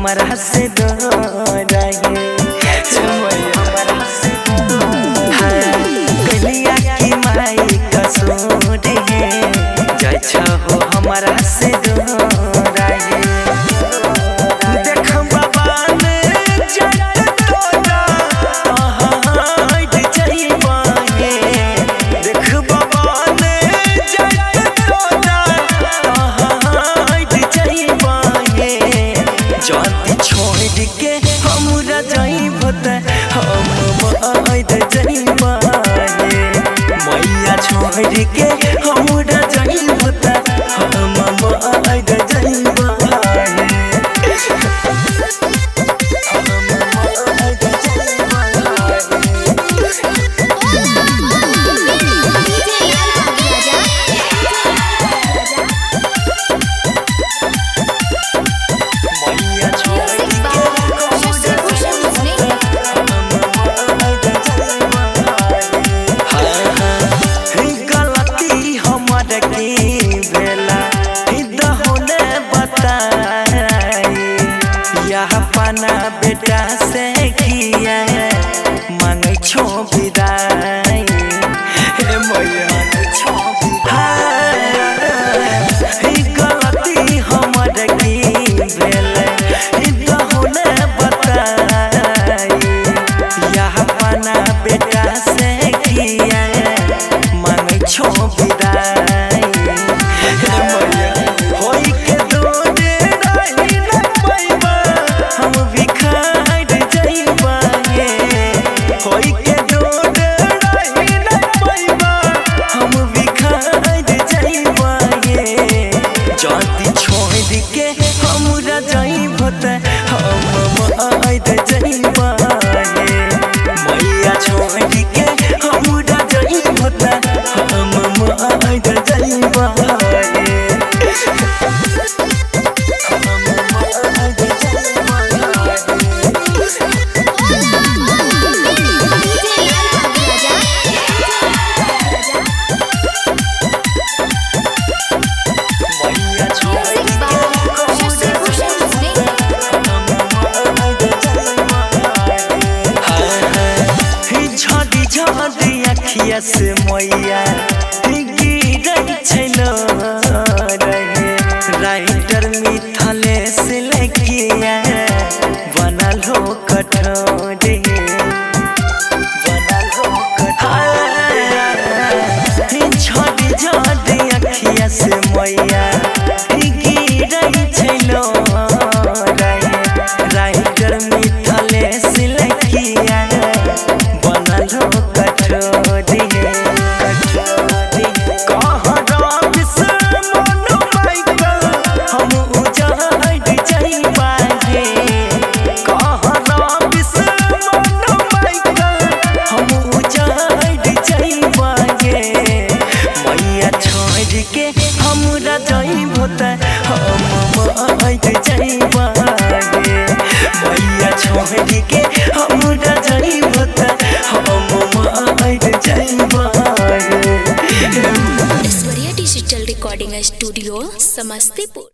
हमारा से दूर रहे गलिया की माई कसूर है जैसा हो हमारा से दूर रहे देख बाबा ने जट तोरा हाइट चाहिए देख बाबा ने जट तोरा हाइट चाहिए जाति छोड़ के हमरा जाइब त हम मायद जाइब मैया छोड़ के हमरा जाइब त हम मायद जाइब अपना बेटा से किया मांगे छो विदाई हे मैया छो गलती हमर की भेल दहुने बताई या अपना बेटा से किया मांगे छो विदाई हे मैया होई के दूध रही न पैबा हम बिखार जाइबा होई के दूध रही न पैबा हम बिखार जाइबा जाति छोड़ के हमरा जाइब त हम मायद जाइबा मैया छोड़ के हमरा जाइब त हम मायद जाइबा अखिया से मैया गिरै छलो रहे राइटर मिथलेश लेकिया बनल हो कठोरे बनल हो कठोरे झड़ी अखिया से मैया गिरै छलो रहे राइटर मिथलेश लेकिया बनल हो के हमरा जाइब त हम मायद जाइब मैया छोड़ के हमरा जाइब त हम मायद जाइब Aishwarya digital recording studio Samastipur.